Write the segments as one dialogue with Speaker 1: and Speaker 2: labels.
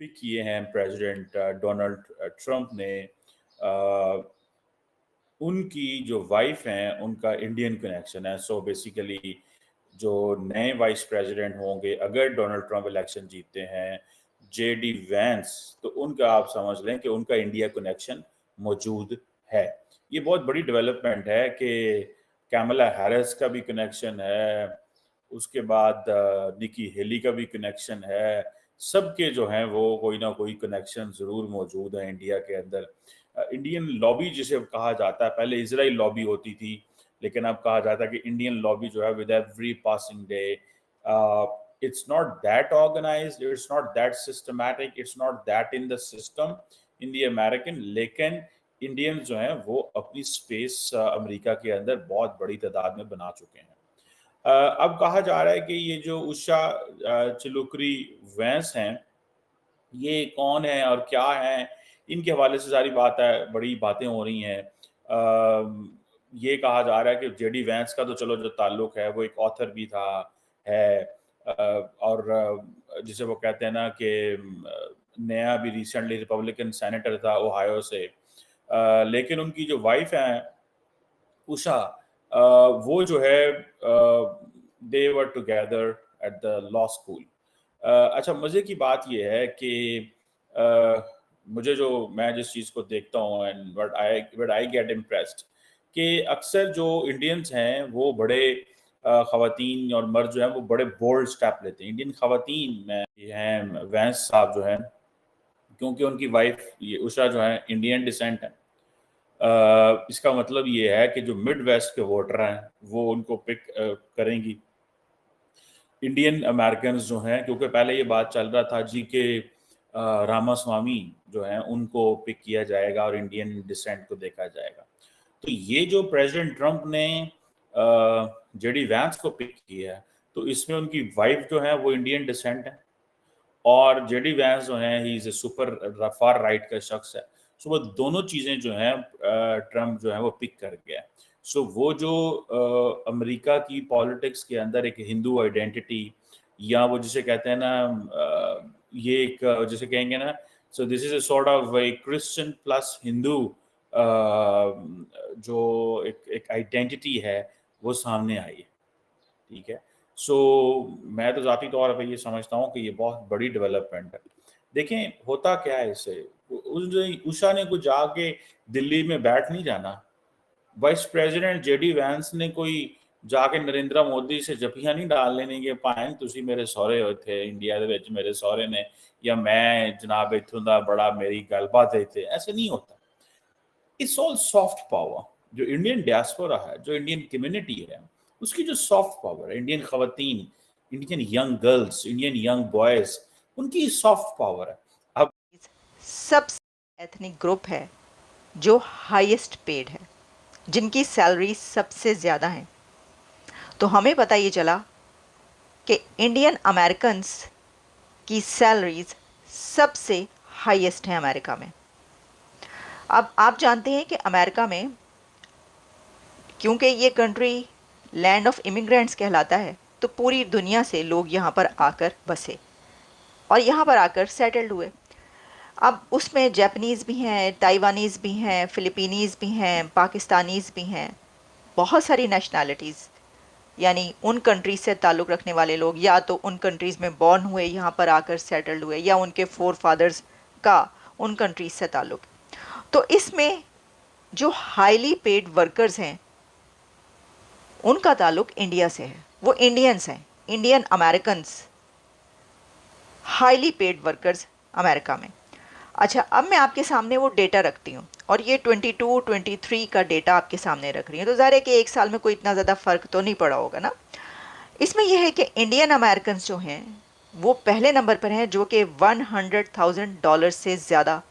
Speaker 1: Pick किए हैं president Donald Trump ने, अ, उनकी जो वाइफ हैं उनका इंडियन कनेक्शन है। सो बेसिकली जो नए वाइस प्रेसिडेंट होंगे अगर डोनाल्ड ट्रंप इलेक्शन जीतते हैं, जेडी वैंस, तो उनका आप समझ लें कि उनका इंडिया कनेक्शन मौजूद है। ये बहुत बड़ी डेवलपमेंट है कि कैमला हैरिस का भी कनेक्शन है, उसके बाद निकी हेली का भी कनेक्शन है। सबके जो हैं वो कोई ना कोई कनेक्शन ज़रूर मौजूद है इंडिया के अंदर। इंडियन लॉबी जिसे कहा जाता है, पहले इजराइल लॉबी होती थी, लेकिन अब कहा जाता है कि इंडियन लॉबी जो है with every passing day, it's not that organised, it's not that systematic, it's not that in the system in the American, लेकिन इंडियन जो हैं वो अपनी स्पेस अमेरिका के अंदर बहुत बड़ी तादाद में बना चुके हैं। अब कहा जा रहा है कि ये जो उषा चिलुकरी वैंस हैं, ये कौन है और क्या है, इनके हवाले से सारी बात है, बड़ी बातें हो रही हैं। ये कहा जा रहा है कि जेडी वैंस का तो चलो जो ताल्लुक है वो एक ऑथर भी था, है, और जिसे वो कहते हैं ना कि नया भी रिसेंटली रिपब्लिकन सेनेटर था ओहायो से, लेकिन उनकी जो वाइफ हैं उषा, वो जो है they were together at the law school. अच्छा, मज़े की बात ये है कि मुझे जो मैं जिस चीज़ को देखता हूँ and what I get impressed कि अक्सर जो इंडियंस हैं वो बड़े ख़वातीन और मर्द जो हैं वो बड़े बोल्ड स्टेप लेते हैं। इंडियन ख़वातीन में ये हैं वैंस साहब जो हैं, क्योंकि उनकी वाइफ ये उषा जो है इंडियन डिसेंट है। इसका मतलब ये है कि जो मिड वेस्ट के वोटर हैं वो उनको पिक करेंगी। इंडियन अमेरिकन जो हैं, क्योंकि पहले ये बात चल रहा था जी कि रामास्वामी जो हैं उनको पिक किया जाएगा और इंडियन डिसेंट को देखा जाएगा। तो ये जो प्रेसिडेंट ट्रंप ने जेडी वैंस को पिक किया है, तो इसमें उनकी वाइफ जो है वो इंडियन डिसेंट है और जेडी वैंस जो है he is a super far right का शख्स है। सो वो दोनों चीज़ें जो हैं ट्रंप जो है वो पिक कर गया। सो वो जो अमेरिका की पॉलिटिक्स के अंदर एक हिंदू आइडेंटिटी, या वो जिसे कहते हैं ना, ये एक जिसे कहेंगे ना, so this is a sort of A Christian plus Hindu, जो एक आइडेंटिटी है वो सामने आई है। ठीक है। सो मैं तो ज़ाती तौर पे ये समझता हूँ कि ये बहुत बड़ी डेवलपमेंट है। देखें होता क्या है इससे, उषा ने कुछ जाके दिल्ली में बैठ नहीं जाना। वाइस प्रेसिडेंट जेडी वैंस ने कोई जाके नरेंद्र मोदी से जफियां नहीं डाल लेने के भाएं तुसी मेरे सहुरे होए थे इंडिया दे विच मेरे सहुरे ने, या मैं जनाब इत्थों दा बड़ा मेरी गलबात है थे, ऐसे नहीं होता। It's all soft power. जो इंडियन डियास्पोरा है, जो इंडियन कम्युनिटी है, उसकी जो सॉफ्ट पावर है, इंडियन खवातीन, Indian young girls, Indian young boys, उनकी सॉफ्ट पावर है। अब
Speaker 2: सबसे एथनिक ग्रुप है जो हाईएस्ट पेड है, जिनकी सैलरी सबसे ज़्यादा है। तो हमें पता ये चला कि इंडियन अमेरिकन्स की सैलरीज सबसे हाईएस्ट है अमेरिका में। अब आप जानते हैं कि अमेरिका में, क्योंकि ये कंट्री लैंड ऑफ इमिग्रेंट्स कहलाता है, तो पूरी दुनिया से लोग यहाँ पर आकर बसे और यहाँ पर आकर सेटल्ड हुए। अब उसमें जापानीज़ भी हैं, ताइवानीज़ भी हैं, फ़िलिपीनीज़ भी हैं, पाकिस्तानीज़ भी हैं, बहुत सारी नेशनैलिटीज़, यानी उन कंट्रीज से ताल्लुक़ रखने वाले लोग या तो उन कंट्रीज़ में बॉर्न हुए, यहाँ पर आकर सेटल्ड हुए, या उनके फोर फादर्स का उन कंट्रीज से ताल्लुक़। तो इसमें जो हाईली पेड वर्कर्स हैं उनका ताल्लुक़ इंडिया से है, वो इंडियंस हैं, Indian Americans, highly paid workers America में। अच्छा, अब मैं आपके सामने वो डेटा रखती हूँ और ये 22-23 का डेटा आपके सामने रख रही हूँ, तो ज़ाहिर है कि एक साल में कोई इतना ज़्यादा फ़र्क तो नहीं पड़ा होगा ना। इसमें यह है कि इंडियन अमेरिकन जो हैं वो पहले नंबर पर हैं, जो कि $100,000 से ज़्यादा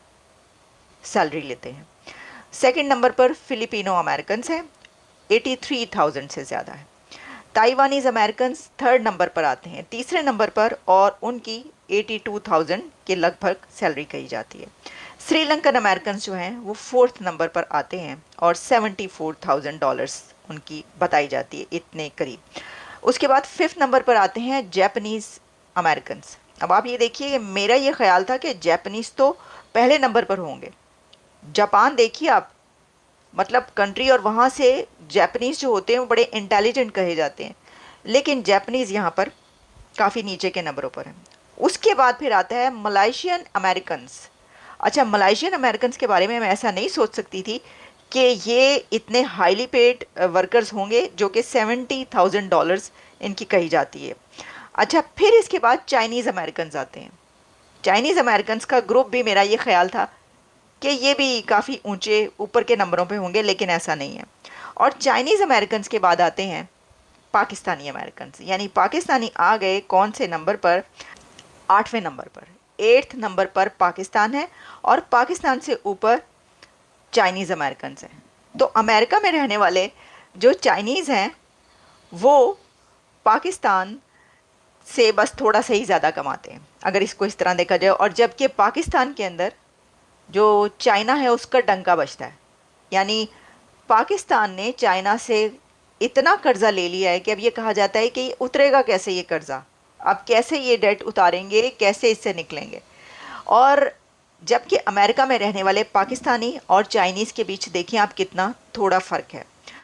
Speaker 2: सैलरी लेते हैं। सेकंड नंबर पर फ़िलिपिनो अमेरिकन्स हैं, 83,000 से ज़्यादा है। ताइवानीज़ अमेरिकन्स थर्ड नंबर पर आते हैं, तीसरे नंबर पर, और उनकी 82,000 के लगभग सैलरी कही जाती है। श्रीलंकन अमेरिकन्स जो हैं वो फोर्थ नंबर पर आते हैं और $74,000 उनकी बताई जाती है, इतने करीब। उसके बाद फिफ्थ नंबर पर आते हैं जापानीज़ अमेरिकन्स, अब आप ये देखिए, मेरा ये ख्याल था कि जापानीज़ तो पहले नंबर पर होंगे। जापान देखिए आप, मतलब कंट्री, और वहाँ से जापानीज़ जो होते हैं वो बड़े इंटेलिजेंट कहे जाते हैं, लेकिन जापानीज़ यहाँ पर काफ़ी नीचे के नंबरों पर हैं। उसके बाद फिर आता है मलाइशियन अमेरिकन्स। अच्छा, मलाइशियन अमेरिकन्स के बारे में मैं ऐसा नहीं सोच सकती थी कि ये इतने हाईली पेड वर्कर्स होंगे, जो कि $70,000 इनकी कही जाती है। अच्छा, फिर इसके बाद चाइनीज़ अमेरिकन्स आते हैं। चाइनीज़ अमेरिकन्स का ग्रुप भी, मेरा ये ख्याल था कि ये भी काफ़ी ऊंचे ऊपर के नंबरों पे होंगे, लेकिन ऐसा नहीं है। और चाइनीज़ अमेरिकन्स के बाद आते हैं पाकिस्तानी अमेरिकन्स, यानी पाकिस्तानी आ गए कौन से नंबर पर? 8वें नंबर पर। 8th नंबर पर पाकिस्तान है, और पाकिस्तान से ऊपर चाइनीज़ अमेरिकन्स हैं। तो अमेरिका में रहने वाले जो चाइनीज़ हैं वो पाकिस्तान से बस थोड़ा सा ही ज़्यादा कमाते हैं, अगर इसको इस तरह देखा जाए। और जबकि पाकिस्तान के अंदर जो चाइना है उसका डंका बजता है, यानी पाकिस्तान ने चाइना से इतना कर्जा ले लिया है कि अब ये कहा जाता है कि ये उतरेगा कैसे ये कर्जा, अब कैसे ये डेट उतारेंगे, कैसे इससे निकलेंगे। और जबकि अमेरिका में रहने वाले पाकिस्तानी और चाइनीज़ के बीच देखिए आप कितना थोड़ा फ़र्क है।